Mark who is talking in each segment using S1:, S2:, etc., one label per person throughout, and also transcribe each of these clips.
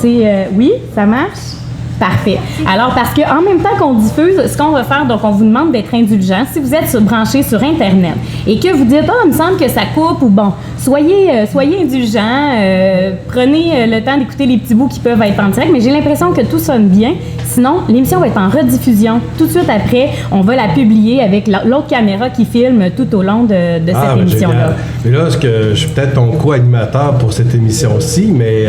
S1: Oui, ça marche? Parfait. Alors, parce qu'en même temps qu'on diffuse, ce qu'on va faire, donc on vous demande d'être indulgent. Si vous êtes branché sur Internet et que vous dites « Ah, il me semble que ça coupe » ou bon, soyez indulgents, prenez le temps d'écouter les petits bouts qui peuvent être en direct, mais j'ai l'impression que tout sonne bien. Sinon, l'émission va être en rediffusion. Tout de suite après, on va la publier avec l'autre caméra qui filme tout au long de cette émission-là.
S2: Génial. Mais là, je suis peut-être ton co-animateur pour cette émission-ci, mais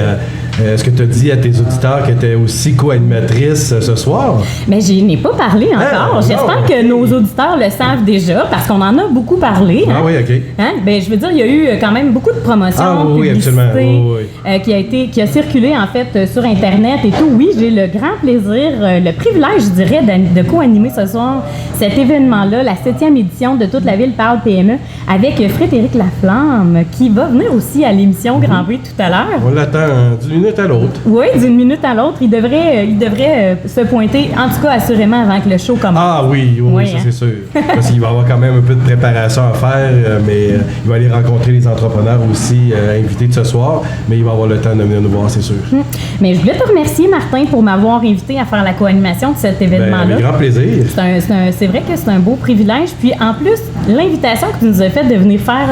S2: est-ce que tu as dit à tes auditeurs que tu étais aussi co-animatrice ce soir?
S1: Mais je n'ai pas parlé encore. J'espère que nos auditeurs le savent déjà, parce qu'on en a beaucoup parlé.
S2: Ah oui, OK.
S1: Ben, je veux dire, il y a eu quand même beaucoup de promotions, publicité, qui a circulé en fait sur Internet et tout. Oui, j'ai le grand plaisir, le privilège, je dirais, de co-animer ce soir cet événement-là, la 7e édition de Toute la ville parle PME, avec Frédéric Laflamme, qui va venir aussi à l'émission Grand V tout à l'heure.
S2: On l'attend d'une minute à l'autre.
S1: Oui, d'une minute à l'autre. Il devrait se pointer, en tout cas assurément, avant que le show commence.
S2: Ah oui, ça c'est sûr. Parce qu'il va avoir quand même un peu de préparation à faire, mais il va aller rencontrer les entrepreneurs aussi invités de ce soir, mais il va avoir le temps de venir nous voir, c'est sûr.
S1: Mais je voulais te remercier, Martin, pour m'avoir invité à faire la co-animation de cet événement-là.
S2: Avec grand plaisir.
S1: C'est vrai que c'est un beau privilège. Puis en plus, l'invitation que tu nous as faite de venir faire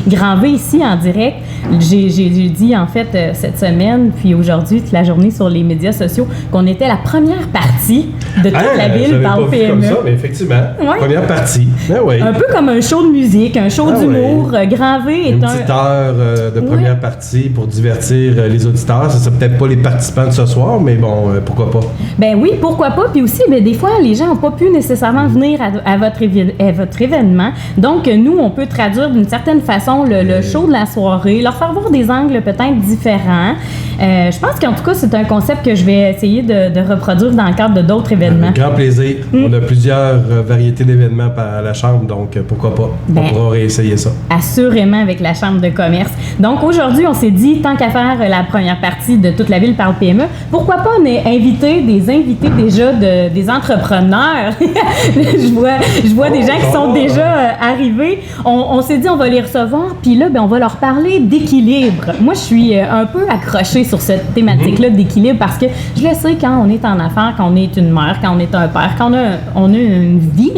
S1: Grand V ici en direct, j'ai dit en fait cette semaine, puis aujourd'hui, toute la journée sur les médias sociaux, qu'on était la première partie de Toute la ville parle PME.
S2: Comme ça, mais effectivement, première partie.
S1: Un peu comme un show de musique, un show d'humour. Grand V est
S2: une petite heure de première partie pour divertir les auditeurs. Ce ne sera peut-être pas les participants de ce soir, mais bon, pourquoi pas?
S1: Ben oui, pourquoi pas. Puis aussi, des fois, les gens n'ont pas pu nécessairement venir à votre événement. Donc, nous, on peut traduire d'une certaine façon le show de la soirée, leur faire voir des angles peut-être différents. Je pense qu'en tout cas, c'est un concept que je vais essayer de reproduire dans le cadre de d'autres événements.
S2: Avec grand plaisir. On a plusieurs variétés d'événements à la Chambre, donc pourquoi pas? On pourra réessayer ça. Assurément
S1: avec la Chambre de commerce. Donc aujourd'hui, on s'est dit, tant qu'à faire la première partie de Toute la ville parle PME, pourquoi pas inviter des invités déjà des entrepreneurs? je vois des gens qui sont déjà arrivés. On s'est dit, on va les recevoir, puis là, on va leur parler d'équilibre. Moi, je suis un peu accrochée sur cette thématique-là d'équilibre parce que je le sais, quand on est en affaires, quand on est une mère, quand on est un père, quand on a une vie,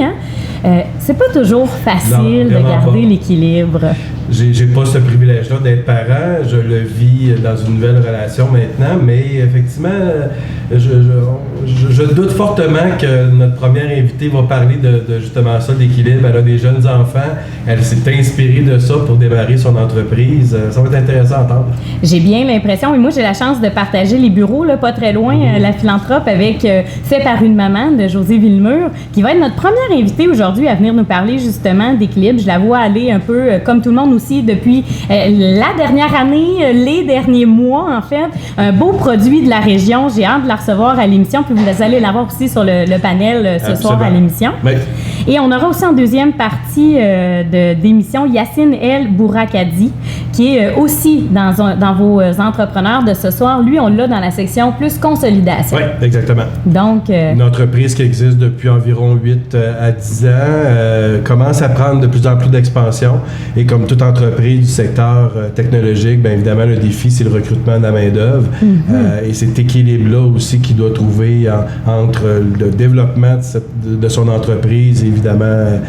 S1: c'est pas toujours facile de garder l'équilibre.
S2: J'ai pas ce privilège-là d'être parent. Je le vis dans une nouvelle relation maintenant, mais effectivement, je doute fortement que notre première invitée va parler de justement ça, d'équilibre. Elle a des jeunes enfants. Elle s'est inspirée de ça pour démarrer son entreprise. Ça va être intéressant à entendre.
S1: J'ai bien l'impression, et moi j'ai la chance de partager les bureaux, là, pas très loin, la philanthrope avec Fait par une maman de Josée Villemur, qui va être notre première invitée aujourd'hui à venir nous parler justement d'équilibre. Je la vois aller un peu comme tout le monde aussi depuis la dernière année, les derniers mois en fait. Un beau produit de la région. J'ai hâte de la recevoir à l'émission, puis vous allez la voir aussi sur le panel ce soir à l'émission.
S2: Oui.
S1: Et on aura aussi en deuxième partie d'émission Yacine El Bourakadi, qui est aussi dans vos entrepreneurs de ce soir. Lui, on l'a dans la section plus consolidation.
S2: Oui, exactement.
S1: Donc,
S2: une entreprise qui existe depuis environ 8 à 10 ans commence à prendre de plus en plus d'expansion. Et comme toute entreprise du secteur technologique, bien évidemment, le défi, c'est le recrutement de la main-d'œuvre. Et cet équilibre-là aussi qu'il doit trouver entre le développement de son entreprise et évidemment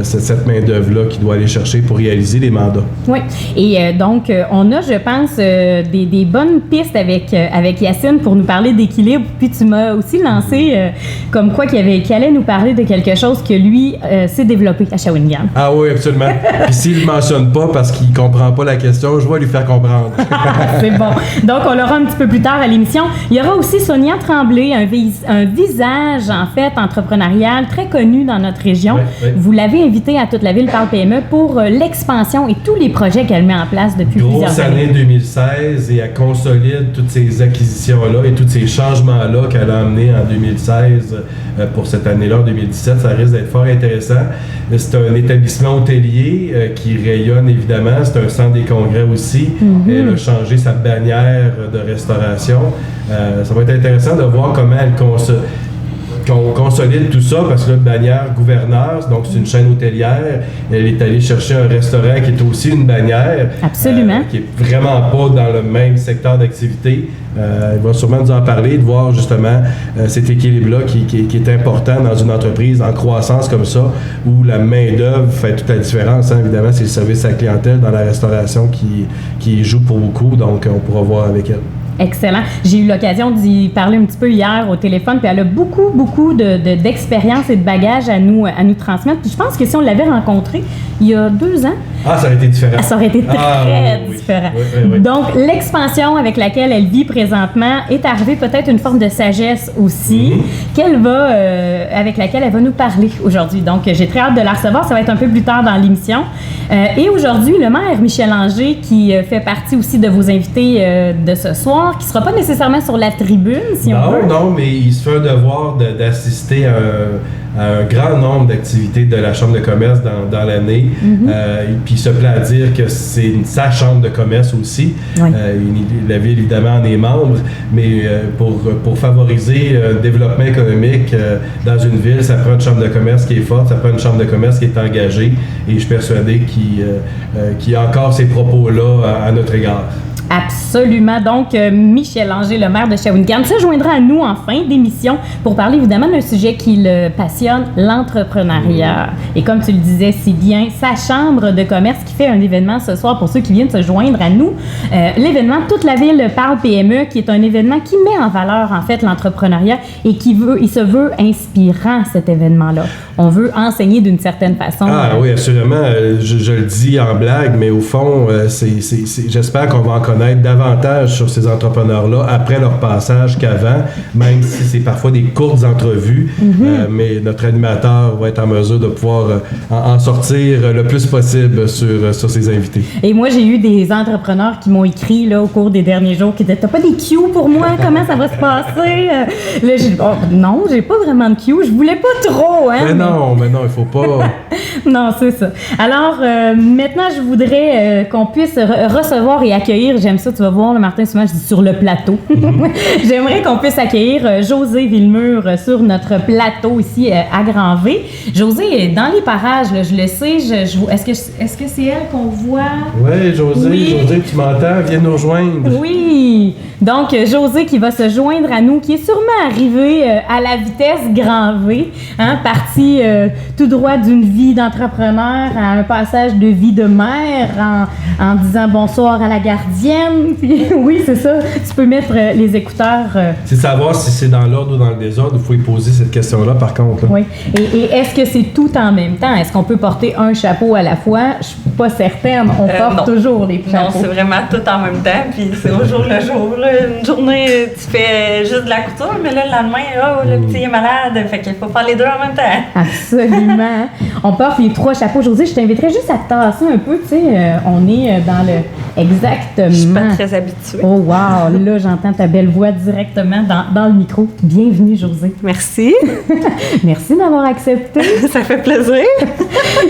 S2: cette main-d'œuvre-là qu'il doit aller chercher pour réaliser les mandats.
S1: Oui. Et donc, on a, je pense, des bonnes pistes avec Yacine pour nous parler d'équilibre. Puis tu m'as aussi lancé comme quoi qu'il allait nous parler de quelque chose que lui s'est développé à Shawinigan.
S2: Ah oui, absolument. Puis s'il ne mentionne pas parce qu'il ne comprend pas la question, je vais lui faire comprendre.
S1: C'est bon. Donc, on l'aura un petit peu plus tard à l'émission. Il y aura aussi Sonia Tremblay, un visage, en fait, entrepreneurial très connu dans notre région. Oui. Vous l'avez invitée à Toute la ville parle PME pour l'expansion et tous les projets qu'elle met en place depuis plusieurs années.
S2: Grosse année 2016 et elle consolide toutes ces acquisitions-là et tous ces changements-là qu'elle a amenés en 2016 pour cette année-là, en 2017. Ça risque d'être fort intéressant. C'est un établissement hôtelier qui rayonne évidemment. C'est un centre des congrès aussi. Elle a changé sa bannière de restauration. Ça va être intéressant de voir comment elle qu'on consolide tout ça parce que là, bannière gouverneur, donc c'est une chaîne hôtelière. Elle est allée chercher un restaurant qui est aussi une bannière.
S1: Absolument.
S2: Qui est vraiment pas dans le même secteur d'activité. Elle va sûrement nous en parler, de voir justement cet équilibre-là qui est important dans une entreprise en croissance comme ça, où la main-d'œuvre fait toute la différence. Hein. Évidemment, c'est le service à la clientèle dans la restauration qui joue pour beaucoup, donc on pourra voir avec elle.
S1: Excellent. J'ai eu l'occasion d'y parler un petit peu hier au téléphone, puis elle a beaucoup d'expérience et de bagages à nous transmettre. Puis je pense que si on l'avait rencontrée il y a 2 ans...
S2: Ah, ça aurait été différent.
S1: Ça aurait été très différent.
S2: Oui.
S1: Donc, l'expansion avec laquelle elle vit présentement est arrivée peut-être une forme de sagesse aussi, avec laquelle elle va nous parler aujourd'hui. Donc, j'ai très hâte de la recevoir. Ça va être un peu plus tard dans l'émission. Et aujourd'hui, le maire Michel Anger, qui fait partie aussi de vos invités de ce soir, qui ne sera pas nécessairement sur la tribune, si on veut.
S2: Non, mais il se fait un devoir d'assister à un grand nombre d'activités de la Chambre de commerce dans l'année. Puis il se plaît à dire que c'est sa Chambre de commerce aussi.
S1: Oui.
S2: La Ville, évidemment, en est membre, mais pour favoriser un développement économique dans une ville, ça prend une Chambre de commerce qui est forte, ça prend une Chambre de commerce qui est engagée, et je suis persuadé qu'il a encore ces propos-là à notre égard.
S1: Absolument. Donc, Michel Anger, le maire de Shawinigan, se joindra à nous en fin d'émission pour parler évidemment d'un sujet qui le passionne, l'entrepreneuriat. Et comme tu le disais si bien, sa chambre de commerce qui fait un événement ce soir pour ceux qui viennent se joindre à nous. L'événement Toute la ville parle PME, qui est un événement qui met en valeur en fait l'entrepreneuriat et il se veut inspirant, cet événement-là. On veut enseigner d'une certaine façon.
S2: Ah oui, assurément. Je le dis en blague, mais au fond, j'espère qu'on va en connaître davantage sur ces entrepreneurs-là après leur passage qu'avant, même si c'est parfois des courtes entrevues, mais notre animateur va être en mesure de pouvoir en sortir le plus possible sur ses invités.
S1: Et moi, j'ai eu des entrepreneurs qui m'ont écrit là, au cours des derniers jours qui disaient « T'as pas des cues pour moi? Comment ça va se passer? » Là, j'ai dit « Non, j'ai pas vraiment de cues. Je voulais pas trop. »
S2: Mais non, il faut pas...
S1: Non, c'est ça. Alors, maintenant, je voudrais qu'on puisse recevoir et accueillir, j'aime ça, tu vas voir, le Martin, souvent, je dis sur le plateau. J'aimerais qu'on puisse accueillir Josée Villemur sur notre plateau ici à Grand-V. Josée est dans les parages, là, je le sais. Est-ce que c'est elle qu'on voit?
S2: Oui, Josée, tu m'entends? Viens nous rejoindre.
S1: Oui. Donc, Josée qui va se joindre à nous, qui est sûrement arrivée à la vitesse Grand-V, hein, partie tout droit d'une vie d'entrepreneur à un passage de vie de mère en disant bonsoir à la gardienne. Puis, oui, c'est ça. Tu peux mettre les écouteurs.
S2: C'est savoir si c'est dans l'ordre ou dans le désordre. Il faut y poser cette question-là, par contre. Là.
S1: Oui. Et est-ce que c'est tout en même temps? Est-ce qu'on peut porter un chapeau à la fois? Je suis pas certaine. On porte toujours les chapeaux.
S3: Non, c'est vraiment tout en même temps. Puis c'est au jour le jour. Là. Une journée, tu fais juste de la couture, mais là, le lendemain, le petit est malade. Fait qu'il faut faire les deux en même temps.
S1: Absolument. On porte les 3 chapeaux. Josée, je t'inviterais juste à te tasser un peu. Tu sais, on est dans le... Exactement.
S3: Je suis pas très habituée.
S1: Oh wow! Là, j'entends ta belle voix directement dans le micro. Bienvenue, Josée.
S3: Merci.
S1: Merci d'avoir accepté.
S3: Ça fait plaisir.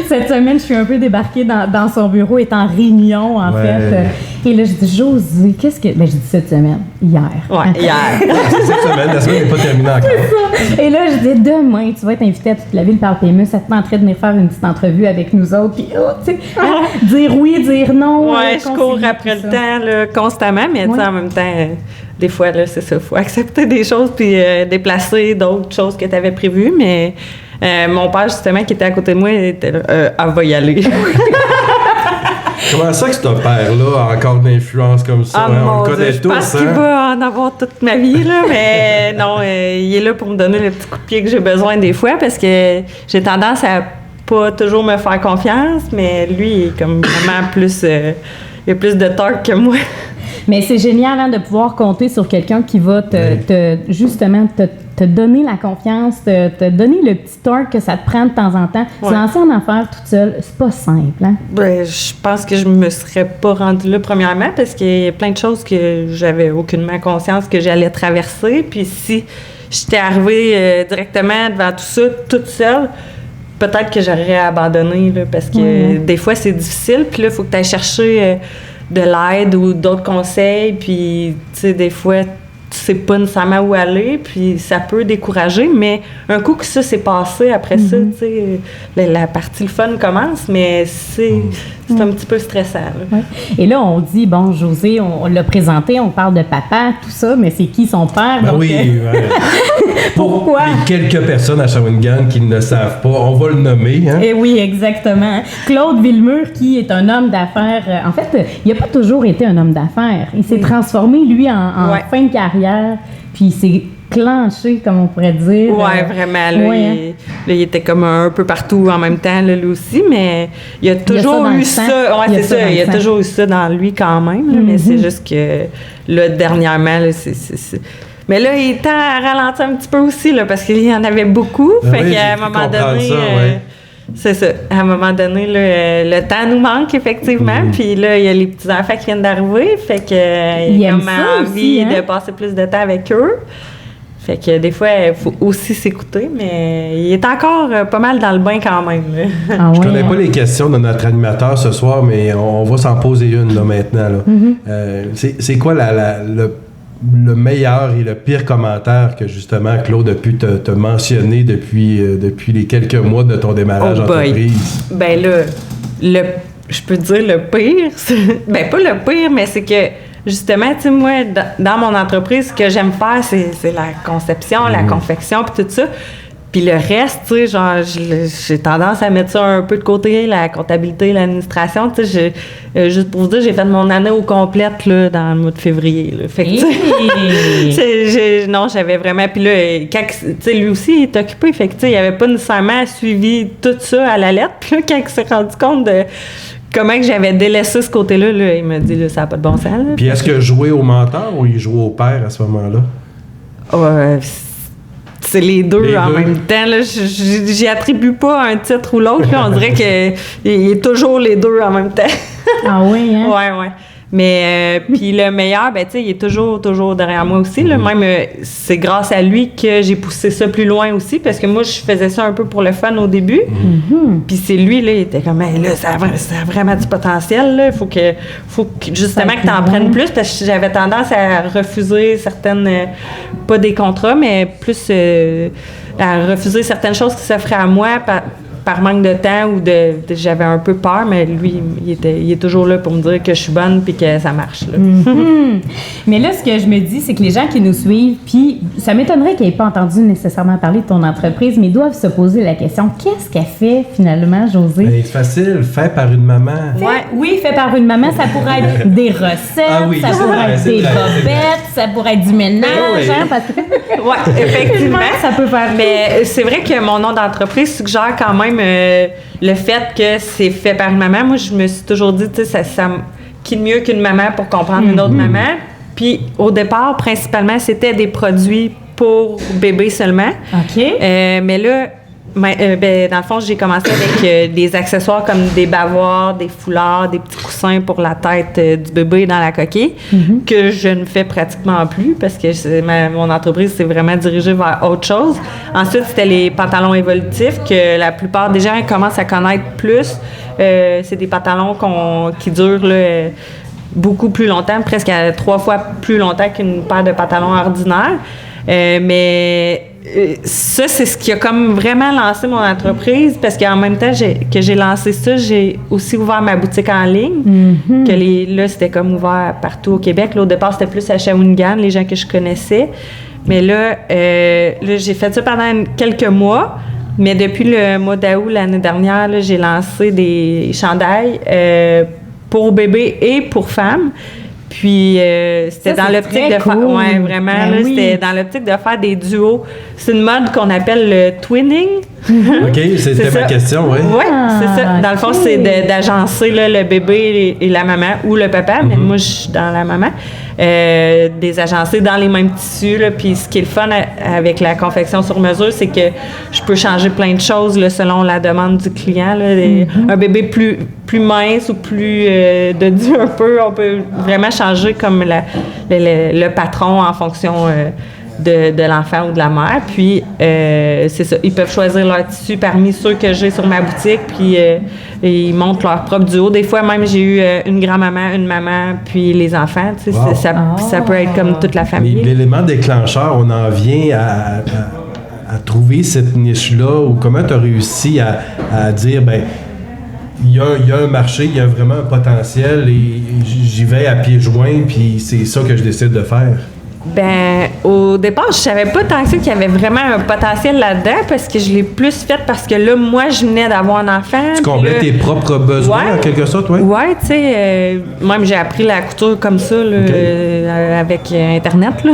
S1: Cette semaine, je suis un peu débarquée dans son bureau, est en réunion, en fait. Et là, je dis, Josée, qu'est-ce que... Ben, je dis cette semaine. Hier.
S3: Ouais, hier.
S2: C'est cette semaine. La semaine n'est pas terminée encore.
S1: C'est ça. Et là, je dis, demain, tu vas être invitée à Toute la ville par PME. Ça te tenterait de venir faire une petite entrevue avec nous autres. Puis, tu sais, dire oui, dire non.
S3: Ouais, je cours après le temps là, constamment, mais en même temps, des fois, là, c'est ça. Il faut accepter des choses puis déplacer d'autres choses que tu avais prévues. Mais mon père, justement, qui était à côté de moi, était là, elle va y aller.
S2: Comment ça que ce père-là a encore d'influence comme ça? On le connaît tous.
S3: Je pense qu'il va en avoir toute ma vie, là, mais non, il est là pour me donner le petit coup de pied que j'ai besoin des fois parce que j'ai tendance à pas toujours me faire confiance, mais lui, il est comme vraiment plus... il a plus de torque que moi.
S1: Mais c'est génial hein, de pouvoir compter sur quelqu'un qui va te donner la confiance, te donner le petit torque que ça te prend de temps en temps. Se lancer en affaires toute seule, c'est pas simple. Hein?
S3: Ben, je pense que je me serais pas rendue là premièrement parce qu'il y a plein de choses que j'avais aucunement conscience que j'allais traverser. Puis si j'étais arrivée directement devant tout ça, toute seule, peut-être que j'aurais abandonné là, parce que des fois, c'est difficile. Puis là, il faut que tu ailles chercher de l'aide ou d'autres conseils. Puis, tu sais, des fois, tu sais pas nécessairement où aller, puis ça peut décourager, mais un coup que ça s'est passé, après ça, tu sais, la partie le fun commence, mais c'est un petit peu stressant. Là.
S1: Ouais. Et là, on dit, bon, José, on l'a présenté, on parle de papa, tout ça, mais c'est qui son père?
S2: Ben
S1: donc,
S2: oui,
S1: Pourquoi?
S2: Pour les quelques personnes à Shawinigan qui ne le savent pas, on va le nommer. Hein?
S1: Eh oui, exactement. Claude Villemur, qui est un homme d'affaires. En fait, il n'a pas toujours été un homme d'affaires. Il s'est transformé, lui, en fin de carrière, puis il s'est clenché, comme on pourrait dire.
S3: Oui, vraiment. Là, il était comme un peu partout en même temps, là, lui aussi, mais il a toujours eu ça. Oui, c'est ça. Il a toujours eu ça dans lui quand même, là, mais c'est juste que, là, dernièrement, là, Mais là, il tend à ralentir un petit peu aussi, là, parce qu'il y en avait beaucoup. Fait qu'à un moment donné... C'est ça. À un moment donné, là, le temps nous manque, effectivement. Puis là, il y a les petits-enfants qui viennent d'arriver. Fait qu'il a comme envie de passer plus de temps avec eux. Fait que des fois, il faut aussi s'écouter, mais il est encore pas mal dans le bain quand même.
S2: Je connais pas les questions de notre animateur ce soir, mais on va s'en poser une là, maintenant. Là. C'est quoi le meilleur et le pire commentaire que justement Claude a pu te mentionner depuis les quelques mois de ton démarrage d'entreprise?
S3: Ben là, je peux dire le pire. Ben pas le pire, mais c'est que justement, tu sais, moi, dans mon entreprise, ce que j'aime faire, c'est la conception, la confection, puis tout ça. Puis le reste, tu sais, genre, j'ai tendance à mettre ça un peu de côté, la comptabilité, l'administration. Tu sais, juste pour vous dire, j'ai fait mon année au complète, là, dans le mois de février, là. Fait que, tu sais, non, j'avais vraiment... Puis là, quand, tu sais, lui aussi, il est occupé. Fait que, tu sais, il avait pas nécessairement suivi tout ça à la lettre. Puis là, quand il s'est rendu compte de comment que j'avais délaissé ce côté-là, là, il m'a dit, là, ça n'a pas de bon sens. Là.
S2: Puis est-ce que jouer au mentor ou il jouait au père à ce moment-là?
S3: C'est les deux en même temps. Là. J'y attribue pas un titre ou l'autre. Là. On dirait qu'il est toujours les deux en même temps.
S1: Ah oui, hein?
S3: Ouais. Mais puis le meilleur, ben tu sais, il est toujours derrière moi aussi. Là. Même c'est grâce à lui que j'ai poussé ça plus loin aussi, parce que moi je faisais ça un peu pour le fun au début. Puis c'est lui là, il était comme hey, là, ça a vraiment du potentiel. Là. Faut que justement que tu en prennes plus, parce que j'avais tendance à refuser certaines, pas des contrats, mais plus à refuser certaines choses qui s'offraient à moi. Par manque de temps ou j'avais un peu peur, mais lui, il est toujours là pour me dire que je suis bonne puis que ça marche. Là.
S1: Mais là, ce que je me dis, c'est que les gens qui nous suivent, puis ça m'étonnerait qu'ils n'aient pas entendu nécessairement parler de ton entreprise, mais ils doivent se poser la question, qu'est-ce qu'elle fait finalement, José?
S2: Ben, c'est facile, fait par une maman.
S1: Oui, fait par une maman, ça pourrait être des recettes, ça pourrait être des bobettes, ça pourrait être du ménage, hein, parce que...
S3: Oui, effectivement.
S1: Ça peut faire...
S3: Mais c'est vrai que mon nom d'entreprise suggère quand même le fait que c'est fait par une maman. Moi, je me suis toujours dit, tu sais, qui de mieux qu'une maman pour comprendre une autre maman. Puis, au départ, principalement, c'était des produits pour bébé seulement.
S1: OK.
S3: Mais là, dans le fond, j'ai commencé avec des accessoires comme des bavoirs, des foulards, des petits coussins pour la tête du bébé dans la coquille, que je ne fais pratiquement plus parce que mon entreprise s'est vraiment dirigée vers autre chose. Ensuite, c'était les pantalons évolutifs que la plupart des gens commencent à connaître plus. C'est des pantalons qui durent là, beaucoup plus longtemps, presque 3 fois plus longtemps qu'une paire de pantalons ordinaires. Mais ça, c'est ce qui a comme vraiment lancé mon entreprise, parce qu'en même temps que j'ai lancé ça, j'ai aussi ouvert ma boutique en ligne. Là, c'était comme ouvert partout au Québec. Là, au départ, c'était plus à Shawinigan, les gens que je connaissais. Mais là, j'ai fait ça pendant quelques mois. Mais depuis le mois d'août l'année dernière, là, j'ai lancé des chandails pour bébés et pour femmes. Puis, c'était dans l'optique de faire... Oui, vraiment, là, c'était dans l'optique de faire des duos. C'est une mode qu'on appelle le twinning.
S2: OK, c'était ma question, oui.
S3: Oui, c'est ça. Dans le fond, c'est d'agencer là, le bébé et la maman ou le papa, mais moi, je suis dans la maman. Des agencer dans les mêmes tissus. Là. Puis, ce qui est le fun avec la confection sur mesure, c'est que je peux changer plein de choses là, selon la demande du client. Là. Un bébé plus mince ou plus dodu un peu, on peut vraiment changer comme le patron en fonction de l'enfant ou de la mère. Puis, c'est ça. Ils peuvent choisir leur tissu parmi ceux que j'ai sur ma boutique, puis ils montent leur propre duo. Des fois, même, j'ai eu une grand-maman, une maman, puis les enfants. Tu sais,
S2: Wow.
S3: ça peut être comme toute la famille.
S2: L'élément déclencheur, on en vient à trouver cette niche-là, ou comment tu as réussi à dire, ben il y a un marché, il y a vraiment un potentiel, et j'y vais à pieds joints, puis c'est ça que je décide de faire.
S3: Ben, au départ, je savais pas tant que ça qu'il y avait vraiment un potentiel là-dedans, parce que je l'ai plus fait parce que là, moi, je venais d'avoir un enfant.
S2: Tu complètes tes propres besoins, en quelque sorte, oui?
S3: Oui, tu sais, même j'ai appris la couture comme ça, là, avec Internet, là.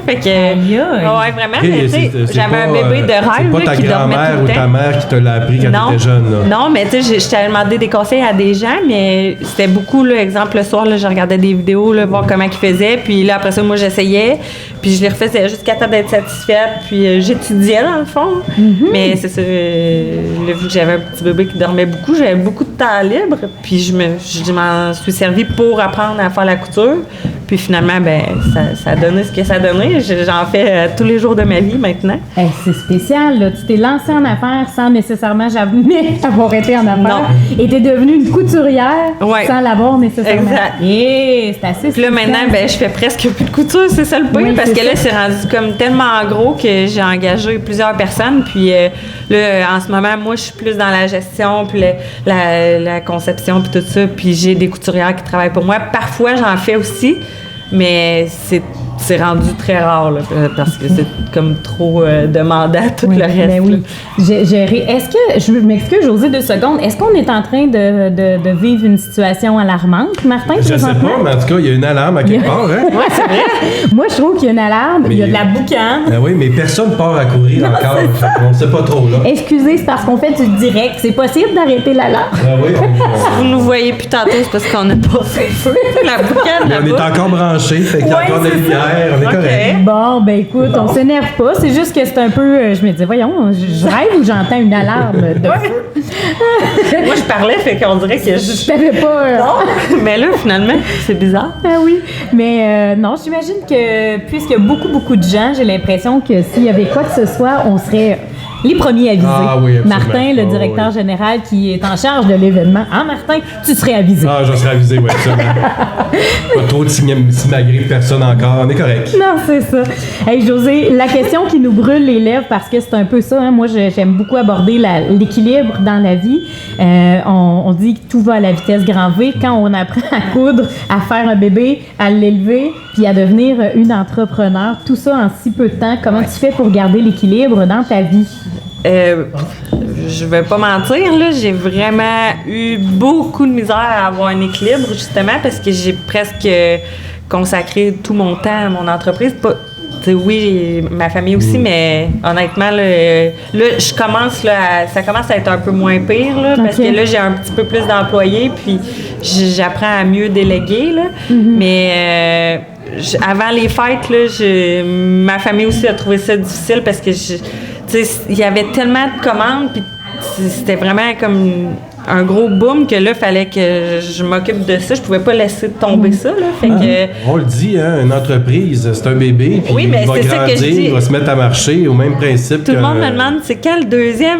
S3: Fait que... Ouais, vraiment, mais tu sais, j'avais un bébé de rêve, là, qui dormait tout le temps.
S2: C'est pas ta grand-mère ou ta mère qui te l'a appris quand tu étais jeune, là?
S3: Non, mais tu sais, je t'avais demandé des conseils à des gens, mais c'était beaucoup, là, exemple, le soir, là, je regardais des vidéos, là, voir comment ils faisaient, puis là, après ça, moi, j'essayais. Puis je les refaisais jusqu'à temps d'être satisfaite. Puis j'étudiais, dans le fond. Mm-hmm. Mais c'est ça. Vu que j'avais un petit bébé qui dormait beaucoup, j'avais beaucoup de temps libre. Puis je m'en suis servie pour apprendre à faire la couture. Puis finalement, ben ça a donné ce que ça a donné. J'en fais tous les jours de ma vie maintenant.
S1: Hey, c'est spécial, là. Tu t'es lancée en affaires sans nécessairement jamais avoir été en affaires.
S3: Non.
S1: Et t'es devenue une couturière sans l'avoir nécessairement.
S3: Exact.
S1: Et c'est assez
S3: spécial. Puis là, maintenant, ben je fais presque plus de couture, c'est ça le point. Oui, parce que là, c'est rendu comme tellement gros que j'ai engagé plusieurs personnes. Puis là, en ce moment, moi, je suis plus dans la gestion, puis la conception, puis tout ça. Puis j'ai des couturières qui travaillent pour moi. Parfois, j'en fais aussi. Mais c'est rendu très rare, là, parce que c'est comme trop demandant tout le reste.
S1: Ben oui. Est-ce que, je m'excuse, Josée, 2 secondes, est-ce qu'on est en train de vivre une situation alarmante, Martin?
S2: Je sais pas, mais en tout cas, il y a une alarme à quelque part, hein?
S1: Oui, c'est vrai. Moi, je trouve qu'il y a une alarme, il y a de la boucane.
S2: Ben oui, mais personne part à courir encore. On ne sait pas trop, là.
S1: Excusez, c'est parce qu'on fait du direct. C'est possible d'arrêter l'alarme?
S2: Ben oui,
S3: Si vous nous voyez plus tantôt, c'est parce qu'on n'a pas fait le feu. La boucane,
S2: mais on est encore branché, fait qu'il y a encore de la lumière. On est correct.
S1: Bon, ben écoute, on s'énerve pas. C'est juste que c'est un peu... je me disais, voyons, je rêve ou j'entends une alarme de feu?
S3: Moi, je parlais, fait qu'on dirait que je
S1: t'avais pas...
S3: Non, mais là, finalement, c'est bizarre.
S1: Ah oui, mais non, j'imagine que puisqu'il y a beaucoup de gens, j'ai l'impression que s'il y avait quoi que ce soit, on serait... les premiers avisés.
S2: Ah oui, absolument.
S1: Martin, le directeur général qui est en charge de l'événement. Ah, Martin, tu serais avisé.
S2: Ah, je serais avisé, oui, absolument. Pas trop de simagrées, personne encore. On est correct.
S1: Non, c'est ça. Hey, Josée, la question qui nous brûle les lèvres, parce que c'est un peu ça, hein, moi, j'aime beaucoup aborder l'équilibre dans la vie. On dit que tout va à la vitesse grand V. Quand on apprend à coudre, à faire un bébé, à l'élever, puis à devenir une entrepreneur, tout ça en si peu de temps, comment tu fais pour garder l'équilibre dans ta vie?
S3: Je vais pas mentir, là, j'ai vraiment eu beaucoup de misère à avoir un équilibre, justement, parce que j'ai presque consacré tout mon temps à mon entreprise. Oui, ma famille aussi, mais honnêtement, là je commence, ça commence à être un peu moins pire, là, parce que là, j'ai un petit peu plus d'employés, puis j'apprends à mieux déléguer, là. Mm-hmm. Mais avant les fêtes, là, ma famille aussi a trouvé ça difficile parce que il y avait tellement de commandes, puis c'était vraiment comme un gros boom que là, il fallait que je m'occupe de ça. Je pouvais pas laisser tomber ça, là. Fait que...
S2: On le dit, hein, une entreprise, c'est un bébé, puis il va grandir, il va se mettre à marcher au même principe.
S3: Tout le monde me demande, c'est quand le deuxième?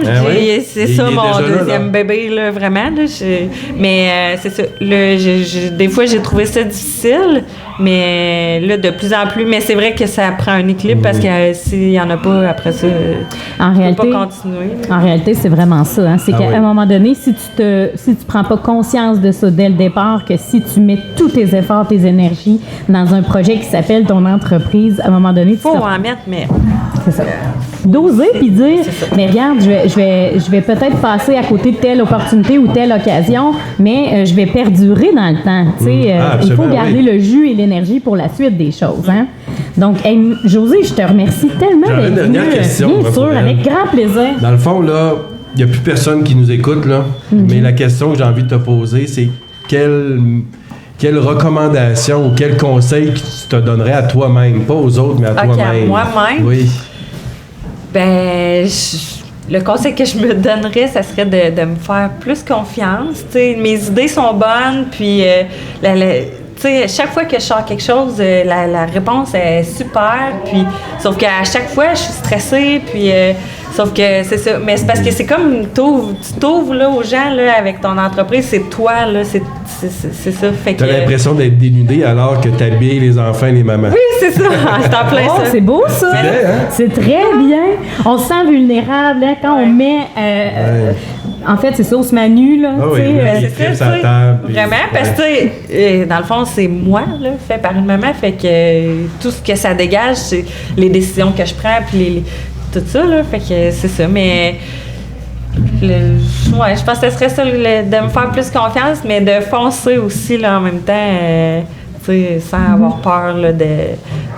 S3: C'est ça, mon deuxième bébé, là, vraiment. Là, mais c'est ça. Là, des fois, j'ai trouvé ça difficile, mais là, de plus en plus. Mais c'est vrai que ça prend un équilibre parce que s'il y en a pas, après ça, tu peux pas continuer.
S1: En réalité, c'est vraiment ça. Hein? C'est qu'à un moment donné, si tu prends pas conscience de ça dès le départ, que si tu mets tous tes efforts, tes énergies dans un projet qui s'appelle ton entreprise, à un moment donné,
S3: faut en mettre, mais
S1: c'est ça. D'oser puis dire, mais regarde, je vais peut-être passer à côté de telle opportunité ou telle occasion, mais je vais perdurer dans le temps. Il faut garder le jus et l'énergie pour la suite des choses. Hein? Donc, Josée, je te remercie tellement d'être venue. Bien sûr, avec grand plaisir.
S2: Dans le fond, là, il n'y a plus personne qui nous écoute, là. Mm-hmm. Mais la question que j'ai envie de te poser, c'est quelle recommandation ou quel conseil que tu te donnerais à toi-même? Pas aux autres, mais à toi-même.
S3: À moi-même?
S2: Oui.
S3: Ben, le conseil que je me donnerais, ça serait de me faire plus confiance. T'sais, mes idées sont bonnes, puis tu sais, chaque fois que je sors quelque chose, la réponse est super. Puis, sauf qu'à chaque fois, je suis stressée. Puis, sauf que c'est ça. Mais c'est parce que c'est comme tu t'ouvres là, aux gens là, avec ton entreprise, c'est toi, là, c'est ça. Fait que.
S2: T'as l'impression d'être dénudé alors que t'habilles les enfants et les mamans.
S3: Oui, c'est ça. C'est en plein ça.
S1: C'est beau ça.
S2: C'est vrai, hein?
S1: C'est très bien. On se sent vulnérable hein, quand on met. En fait, c'est ça, on se met nu là.
S2: Ah
S1: tu
S2: oui,
S1: sais,
S2: oui.
S3: C'est ça,
S2: ça
S3: tu sais.
S2: table, puis-
S3: Vraiment, parce que, tu sais, dans le fond, c'est moi, là, fait par une maman, fait que tout ce que ça dégage, c'est les décisions que je prends, puis tout ça, là, fait que c'est ça, mais... ouais, je pense que ce serait ça, de me faire plus confiance, mais de foncer aussi, là, en même temps, tu sais, sans avoir peur, là, de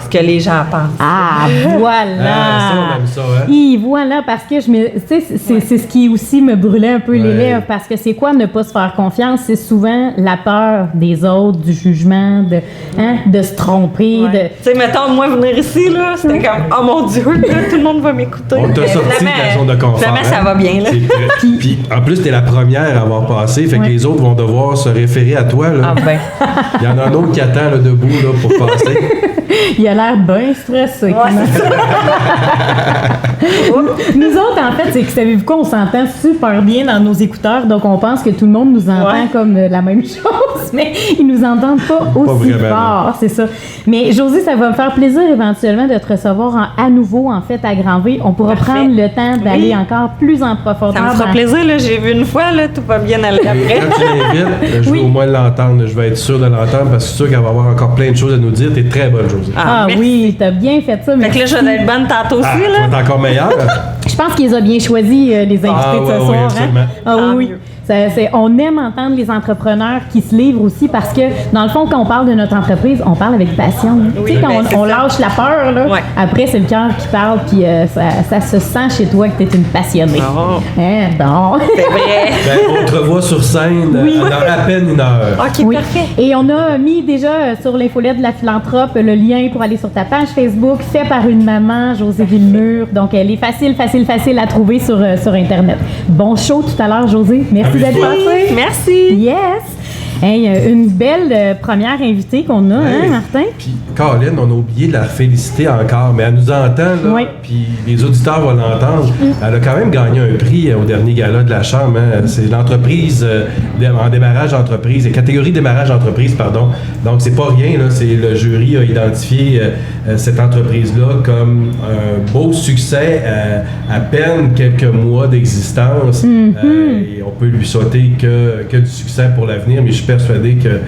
S3: ce que les gens pensent.
S1: Ah, voilà!
S2: Ah, ça, on aime ça, hein?
S1: Voilà, parce que c'est ce qui aussi me brûlait un peu les lèvres, parce que c'est quoi ne pas se faire confiance? C'est souvent la peur des autres, du jugement, de se tromper.
S3: Ouais. Tu sais, mettons, moi, venir ici, là, c'était comme, oh mon Dieu, là, tout le monde va m'écouter.
S2: On t'a
S3: Mais
S2: sorti de ta zone de confort.
S3: Finalement, ça
S2: hein?
S3: va bien, là.
S2: Puis, en plus, t'es la première à avoir passé, fait que les autres vont devoir se référer à toi. Là.
S3: Ah ben.
S2: Il y en a un autre qui attend là, debout là, pour passer.
S1: Il a l'air bien stressé.
S3: Ouais, c'est ça.
S1: Nous autres, en fait, c'est que savez-vous quoi, on s'entend super bien dans nos écouteurs, donc on pense que tout le monde nous entend comme la même chose, mais ils nous entendent pas aussi
S2: vraiment,
S1: fort, c'est ça. Mais Josée, ça va me faire plaisir éventuellement de te recevoir à nouveau, en fait, à Granville. On pourra
S3: Parfait.
S1: prendre le temps d'aller encore plus en profondeur.
S3: Ça me fera
S1: dans-
S3: plaisir, là. J'ai vu une fois, là, tout va bien aller après.
S2: Quand tu l'invites, je veux au moins l'entendre. Je vais être sûr de l'entendre parce que c'est sûr qu'elle va avoir encore plein de choses à nous dire. T'es très bonne, Josée.
S1: Ah
S3: merci.
S1: oui, t'as bien fait ça.
S3: Fait que là, je vais être bonne tantôt aussi,
S2: Ah, tu vas
S3: là.
S2: être encore meilleure.
S1: Je pense qu'ils ont bien choisi les invités de ce
S2: ouais,
S1: soir.
S2: absolument.
S1: Ah
S3: Tant
S1: oui.
S3: mieux.
S1: On aime entendre les entrepreneurs qui se livrent aussi parce que, dans le fond, quand on parle de notre entreprise, on parle avec passion.
S3: Oui,
S1: tu sais, quand
S3: ben, c'est
S1: on
S3: ça.
S1: lâche la peur, là,
S3: Ouais.
S1: après, c'est le cœur qui parle, puis ça se sent chez toi que tu es une passionnée.
S3: Non.
S1: Hein, bon.
S3: C'est vrai.
S2: Ben, on te revoit sur scène dans à peine une heure.
S3: OK,
S1: Oui.
S3: parfait.
S1: Et on a mis déjà sur l'infolette de la philanthrope le lien pour aller sur ta page Facebook, fait par une maman, Josée Villemur. Donc, elle est facile à trouver sur Internet. Bon show tout à l'heure, Josée. Merci d'être
S2: Amuse-toi.
S1: passée.
S3: Merci.
S1: Yes! Hey, une belle première invitée qu'on a,
S2: Hey.
S1: hein, Martin?
S2: Puis, Caroline, on a oublié de la féliciter encore, mais elle nous entend, là.
S1: Oui.
S2: Puis les auditeurs vont l'entendre. Elle a quand même gagné un prix au dernier gala de la Chambre. Hein. C'est l'entreprise en démarrage d'entreprise, catégorie démarrage d'entreprise, pardon. Donc, c'est pas rien, là. C'est le jury a identifié cette entreprise-là comme un beau succès à peine quelques mois d'existence. Et on peut lui souhaiter que du succès pour l'avenir, mais je suis persuadé que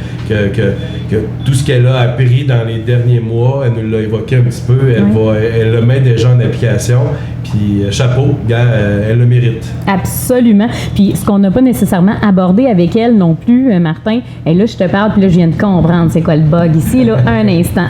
S2: tout ce qu'elle a appris dans les derniers mois, elle nous l'a évoqué un petit peu, elle le met déjà en application, puis chapeau, gars, elle le mérite.
S1: Absolument. Puis ce qu'on n'a pas nécessairement abordé avec elle non plus, Martin, et là je te parle, puis là je viens de comprendre c'est quoi le bug ici, là, un instant.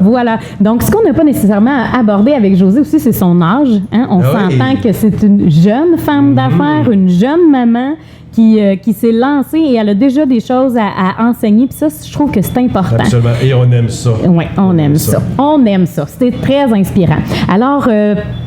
S1: Voilà. Donc ce qu'on n'a pas nécessairement abordé avec Josée aussi, c'est son âge. Hein? On s'entend que c'est une jeune femme d'affaires, une jeune maman qui s'est lancée et elle a déjà des choses à enseigner. Puis ça, je trouve que c'est important.
S2: Absolument. Et on aime ça.
S1: Oui, on aime ça. On aime ça. C'était très inspirant. Alors,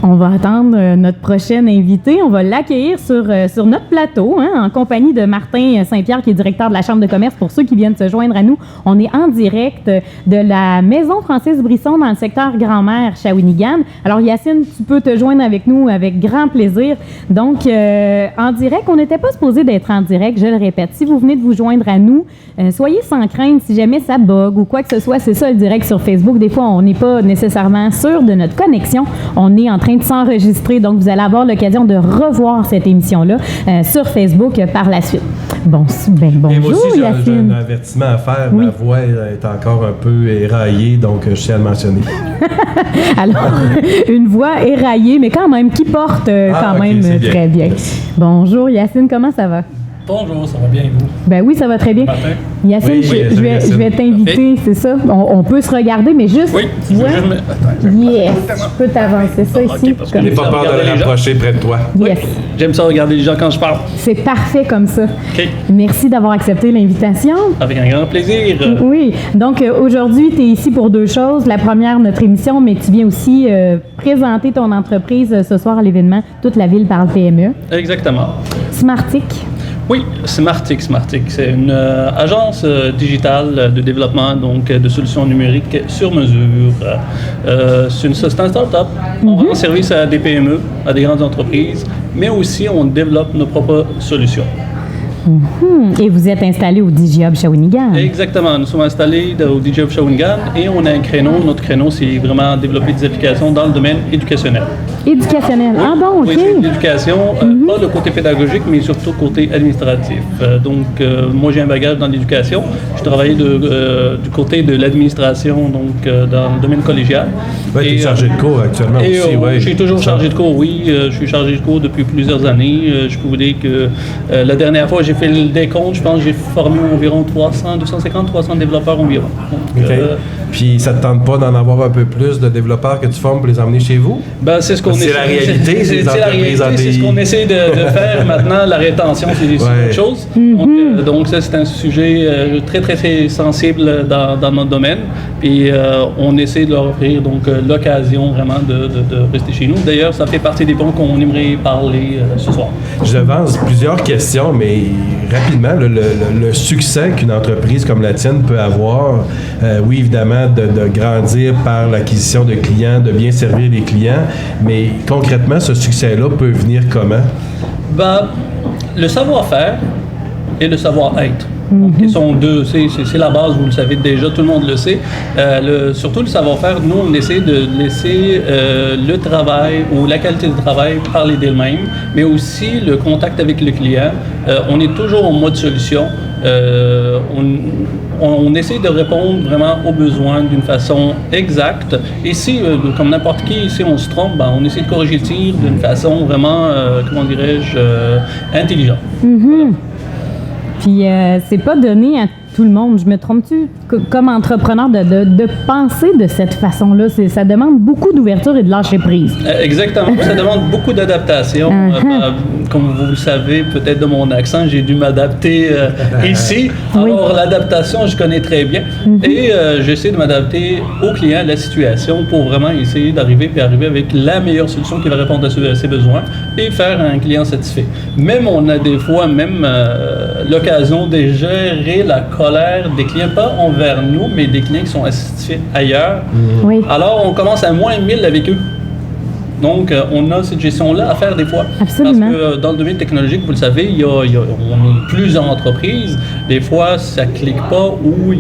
S1: on va attendre notre prochaine invité. On va l'accueillir sur notre plateau, hein, en compagnie de Martin Saint-Pierre, qui est directeur de la Chambre de commerce. Pour ceux qui viennent se joindre à nous, on est en direct de la Maison Francis Brisson dans le secteur Grand-Mère, Shawinigan. Alors, Yacine, tu peux te joindre avec nous avec grand plaisir. Donc, en direct, on n'était pas supposé d'être en direct, je le répète. Si vous venez de vous joindre à nous, soyez sans crainte si jamais ça bug ou quoi que ce soit. C'est ça le direct sur Facebook. Des fois, on n'est pas nécessairement sûr de notre connexion. On est en train de s'enregistrer, donc vous allez avoir l'occasion de revoir cette émission-là sur Facebook par la suite. Bon,
S2: Et moi
S1: bonjour
S2: aussi, j'ai un
S1: Yacine.
S2: avertissement à faire.
S1: Oui.
S2: Ma voix est encore un peu éraillée, donc je tiens à le mentionner.
S1: Alors, une voix éraillée, mais quand même, qui porte quand
S2: ok,
S1: même
S2: c'est bien.
S1: très bien.
S2: Merci.
S1: Bonjour Yacine, comment ça va?
S4: Bonjour, ça va bien et vous?
S1: Ben oui, ça va très bien.
S4: Martin?
S1: Yacine,
S2: Oui,
S1: je vais
S2: Yacine.
S1: t'inviter, c'est ça? On peut se regarder, mais juste,
S4: Oui,
S1: tu vois?
S4: juste
S1: Yes, je peux t'avancer ça
S4: Ok,
S1: ici.
S4: parce que
S1: comme-
S2: N'aie pas peur de
S4: Regardez
S2: le
S4: les gens.
S2: rapprocher près de toi.
S1: Yes,
S4: J'aime ça regarder les gens quand je parle.
S1: c'est parfait comme ça.
S4: OK.
S1: Merci d'avoir accepté l'invitation.
S4: Avec un grand plaisir.
S1: Oui, donc aujourd'hui, tu es ici pour deux choses. La première, notre émission, mais tu viens aussi présenter ton entreprise ce soir à l'événement Toute la ville parle PME.
S4: Exactement.
S1: Smartic.
S4: Oui, Smartix. C'est une agence digitale de développement donc de solutions numériques sur mesure. C'est un start-up. On rend service à des PME, à des grandes entreprises, mais aussi on développe nos propres solutions.
S1: Et vous êtes installé au DigiHub Shawinigan.
S4: Exactement. Nous sommes installés au DigiHub Shawinigan et on a un créneau. Notre créneau, c'est vraiment développer des applications dans le domaine éducationnel.
S1: Éducationnel. Ah bon, OK.
S4: Oui, c'est l'éducation, pas le côté pédagogique, mais surtout le côté administratif. Moi, j'ai un bagage dans l'éducation. Je travaillais du côté de l'administration, dans le domaine collégial.
S2: Oui, tu es chargé de cours actuellement aussi.
S4: Je suis toujours chargé de cours, oui. Je suis chargé de cours depuis plusieurs années. Je peux vous dire que la dernière fois, j'ai fait le décompte. Je pense que j'ai formé environ 300 développeurs environ. Donc,
S2: puis ça ne te tente pas d'en avoir un peu plus de développeurs que tu formes pour les emmener chez vous?
S4: Ben, c'est ce qu'on essaie.
S2: C'est la réalité,
S4: c'est la réalité, c'est ce qu'on essaie de faire maintenant. La rétention, c'est autre chose. Donc ça, c'est un sujet très, très sensible dans notre domaine. Puis on essaie de leur offrir l'occasion vraiment de rester chez nous. D'ailleurs, ça fait partie des points qu'on aimerait parler ce soir.
S2: Je devance plusieurs questions, mais rapidement, le succès qu'une entreprise comme la tienne peut avoir, oui, évidemment, de grandir par l'acquisition de clients, de bien servir les clients, mais concrètement, ce succès-là peut venir comment?
S4: Ben, le savoir-faire et le savoir-être. Qui sont deux, c'est la base, vous le savez déjà, tout le monde le sait. Surtout le savoir-faire, nous, on essaie de laisser le travail ou la qualité de travail parler d'elle-même, mais aussi le contact avec le client. On est toujours en mode solution. On essaie de répondre vraiment aux besoins d'une façon exacte. Et si, comme n'importe qui, si on se trompe, on essaie de corriger le tir d'une façon vraiment, intelligente. Voilà.
S1: Puis c'est pas donné à tout le monde. Je me trompe-tu? Comme entrepreneur, de penser de cette façon-là, ça demande beaucoup d'ouverture et de lâcher prise.
S4: Exactement. Ça demande beaucoup d'adaptation. Comme vous le savez, peut-être de mon accent, j'ai dû m'adapter ici. Alors, l'adaptation, je connais très bien. Et j'essaie de m'adapter au client, à la situation, pour vraiment essayer d'arriver avec la meilleure solution qui va répondre à ses besoins et faire un client satisfait. Même, on a des fois l'occasion de gérer la colère des clients, pas envers nous, mais des clients qui sont satisfaits ailleurs.
S1: Oui.
S4: Alors, on commence à moins 1000 avec eux. Donc, on a cette gestion-là à faire des fois.
S1: Absolument.
S4: Parce que dans le domaine technologique, vous le savez, on est plusieurs entreprises. Des fois, ça ne clique pas ou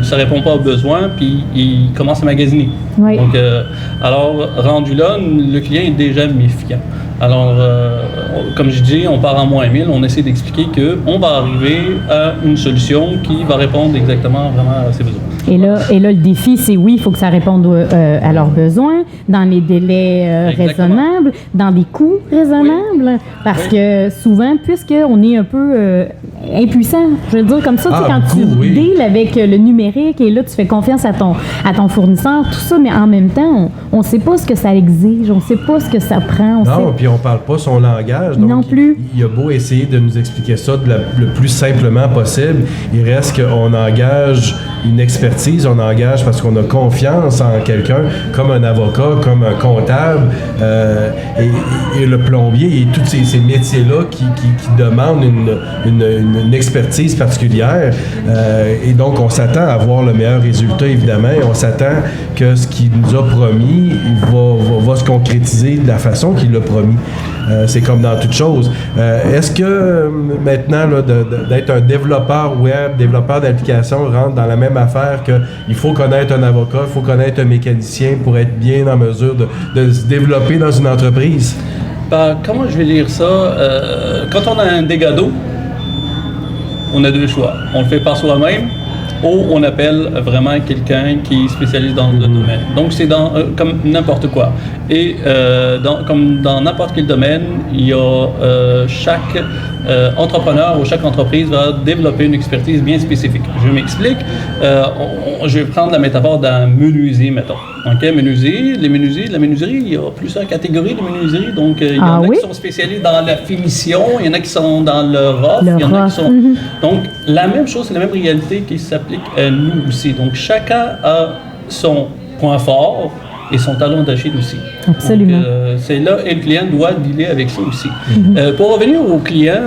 S4: ça ne répond pas aux besoins, puis ils commencent à magasiner.
S1: Oui.
S4: Donc, alors, rendu là, le client est déjà méfiant. Alors, comme je dis, on part en moins 1000, on essaie d'expliquer qu'on va arriver à une solution qui va répondre exactement vraiment à ses besoins.
S1: Et là, le défi, c'est oui, il faut que ça réponde à leurs besoins, dans les délais raisonnables, dans des coûts raisonnables, parce que souvent, puisqu'on est un peu impuissant, je veux dire comme ça, quand tu deals avec le numérique et là, tu fais confiance à ton fournisseur, tout ça, mais en même temps, on ne sait pas ce que ça exige, on ne sait pas ce que ça prend.
S2: Puis on ne parle pas son langage. Donc
S1: non plus.
S2: Il a beau essayer de nous expliquer ça le plus simplement possible, il reste qu'on engage une expertise, on engage parce qu'on a confiance en quelqu'un, comme un avocat, comme un comptable, et le plombier, et tous ces métiers-là qui demandent une expertise particulière. Et donc, on s'attend à avoir le meilleur résultat, évidemment, et on s'attend que ce qu'il nous a promis va se concrétiser de la façon qu'il l'a promis. C'est comme dans toute chose. Est-ce que maintenant, d'être un développeur web, développeur d'application, rentre dans la même affaire qu'il faut connaître un avocat, il faut connaître un mécanicien pour être bien en mesure de se développer dans une entreprise?
S4: Comment je vais dire ça? Quand on a un dégât d'eau, on a deux choix. On le fait par soi-même ou on appelle vraiment quelqu'un qui est spécialiste dans le domaine. Donc, c'est comme n'importe quoi. Et comme dans n'importe quel domaine, il y a chaque entrepreneur ou chaque entreprise va développer une expertise bien spécifique. Je m'explique. Je vais prendre la métaphore d'un menuisier, mettons. OK, la menuiserie, il y a plusieurs catégories de menuiserie. Donc, il y en a qui sont spécialisés dans la finition, il y en a qui sont dans le rough, il y en a qui sont... Donc, la même chose, c'est la même réalité qui s'applique à nous aussi. Donc, chacun a son point fort et son talon d'Achille aussi.
S1: Absolument.
S4: Donc, c'est là et le client doit dealer avec ça aussi. Pour revenir au client,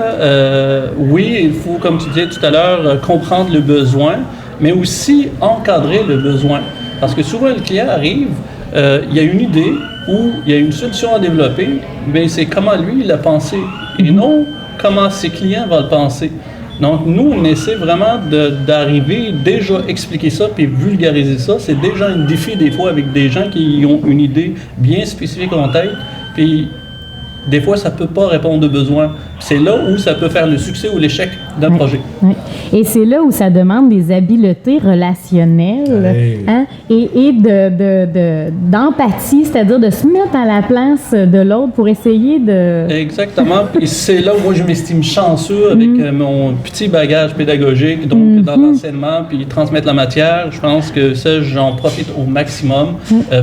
S4: oui, il faut, comme tu disais tout à l'heure, comprendre le besoin, mais aussi encadrer le besoin. Parce que souvent, le client arrive, il y a une idée ou il y a une solution à développer, mais c'est comment lui, il l'a pensé, et non comment ses clients vont le penser. Donc, nous, on essaie vraiment d'arriver, déjà expliquer ça, puis vulgariser ça. C'est déjà un défi, des fois, avec des gens qui ont une idée bien spécifique en tête, puis des fois, ça ne peut pas répondre aux besoins. C'est là où ça peut faire le succès ou l'échec d'un projet.
S1: Oui. Et c'est là où ça demande des habiletés relationnelles hein, et d'empathie, c'est-à-dire de se mettre à la place de l'autre pour essayer de...
S4: Exactement. Et c'est là où moi, je m'estime chanceux avec mon petit bagage pédagogique, donc dans l'enseignement, puis transmettre la matière. Je pense que ça, j'en profite au maximum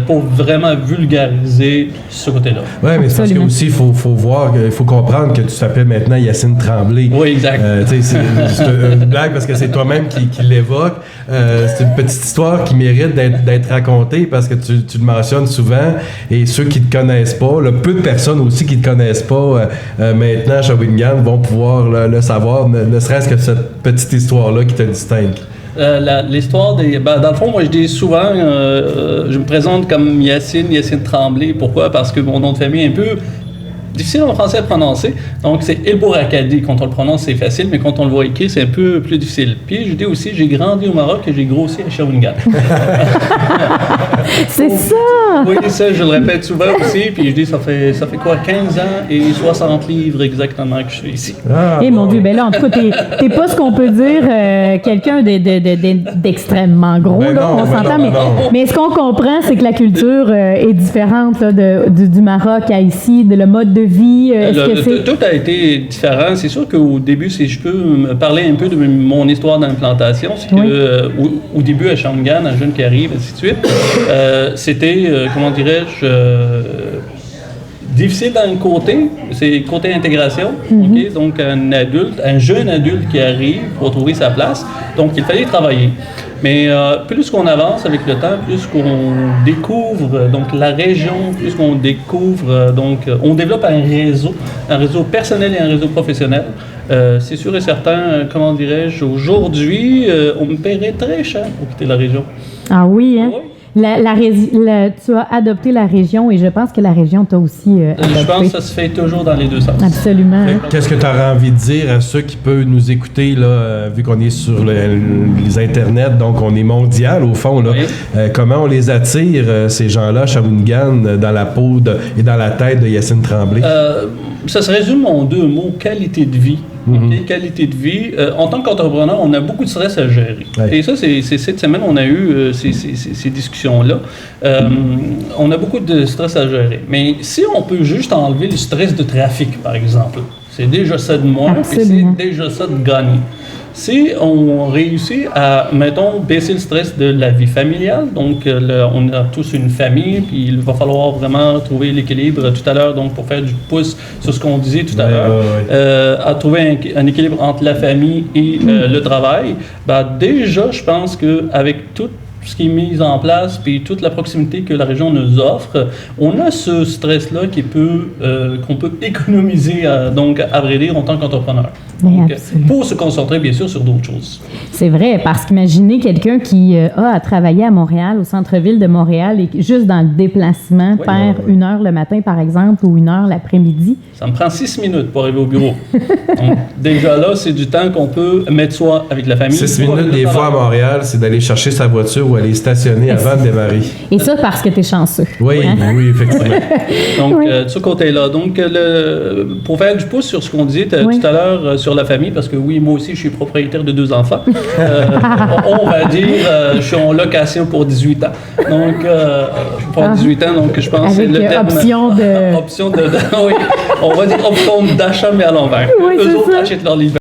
S4: pour vraiment vulgariser ce côté-là.
S2: Oui, mais c'est parce que aussi, il faut voir, il faut comprendre que tu t'appelles maintenant Yacine Tremblay.
S4: Oui, exact.
S2: C'est une blague parce que c'est toi-même qui l'évoque. C'est une petite histoire qui mérite d'être racontée parce que tu le mentionnes souvent et ceux qui ne te connaissent pas, peu de personnes aussi qui ne te connaissent pas maintenant à Shawinigan vont pouvoir le savoir, ne serait-ce que cette petite histoire-là qui te distingue.
S4: L'histoire des... dans le fond, moi, je dis souvent, je me présente comme Yacine Tremblay. Pourquoi? Parce que mon nom de famille est un peu difficile en français à prononcer. Donc, c'est El-Bourakadi. Quand on le prononce, c'est facile, mais quand on le voit écrit, c'est un peu plus difficile. Puis, je dis aussi, j'ai grandi au Maroc et j'ai grossi à Shawinigan.
S1: C'est ça!
S4: Oui, ça, je le répète souvent aussi. Puis, je dis, ça fait quoi, 15 ans et 60 livres exactement que je suis ici.
S1: Mon Dieu, ben là, en tout cas, t'es pas ce qu'on peut dire quelqu'un d'extrêmement gros, là,
S2: non,
S1: on s'entend,
S2: non.
S1: Mais ce qu'on comprend, c'est que la culture est différente là, du Maroc à ici, le mode de vie.
S4: Tout a été différent. C'est sûr qu'au début, si je peux me parler un peu de mon histoire d'implantation, c'est que au début à Shawinigan, un jeune qui arrive, ainsi de suite, c'était, comment dirais-je, difficile d'un côté, c'est côté intégration, okay? Donc un jeune adulte qui arrive pour trouver sa place, donc il fallait travailler. Mais plus qu'on avance avec le temps, plus qu'on découvre donc la région, plus qu'on découvre, donc on développe un réseau personnel et un réseau professionnel. C'est sûr et certain, comment dirais-je, aujourd'hui, on me paierait très cher pour quitter la région.
S1: Ah oui, hein?
S4: Oui.
S1: Tu as adopté la région et je pense que la région t'a aussi adopté.
S4: Je pense que ça se fait toujours dans les deux sens.
S1: Absolument.
S2: Qu'est-ce que tu aurais envie de dire à ceux qui peuvent nous écouter, là, vu qu'on est sur les internets, donc on est mondial au fond, là.
S4: Oui.
S2: Comment on les attire, ces gens-là, Shawinigan, dans la peau et dans la tête de Yacine Tremblay?
S4: Ça se résume en deux mots, qualité de vie. Okay? Qualité de vie. En tant qu'entrepreneur, on a beaucoup de stress à gérer. Ouais. Et ça, c'est cette semaine, on a eu ces discussions-là. On a beaucoup de stress à gérer. Mais si on peut juste enlever le stress de trafic, par exemple, c'est déjà ça de moins, et c'est déjà ça de gagner. Si on réussit à, mettons, baisser le stress de la vie familiale, donc on a tous une famille, puis il va falloir vraiment trouver l'équilibre tout à l'heure, donc pour faire du pouce sur ce qu'on disait tout à l'heure, à trouver un équilibre entre la famille et le travail, déjà, je pense qu'avec tout ce qui est mis en place, puis toute la proximité que la région nous offre, on a ce stress-là qu'on peut économiser, donc à vrai dire, en tant qu'entrepreneur. Donc, pour se concentrer, bien sûr, sur d'autres choses.
S1: C'est vrai, parce qu'imaginez quelqu'un qui a travaillé à Montréal, au centre-ville de Montréal, et juste dans le déplacement, perd 1 heure le matin, par exemple, ou 1 heure l'après-midi.
S4: Ça me prend 6 minutes pour arriver au bureau. Donc, déjà là, c'est du temps qu'on peut mettre soit avec la famille.
S2: 6 minutes, des fois, à Montréal, c'est d'aller chercher sa voiture ou aller stationner avant de démarrer.
S1: Et ça, parce que tu es chanceux.
S2: Oui, hein? Oui, effectivement.
S4: Donc, de ce côté-là. Donc, pour faire du pouce sur ce qu'on disait tout à l'heure, sur la famille, parce que oui, moi aussi, je suis propriétaire de 2 enfants. On va dire, je suis en location pour 18 ans. Donc, je prends 18 ans, donc je pense que c'est le terme...
S1: option de...
S4: option de oui, on va dire option d'achat, mais à l'envers.
S1: Oui,
S4: eux autres achètent leur livre.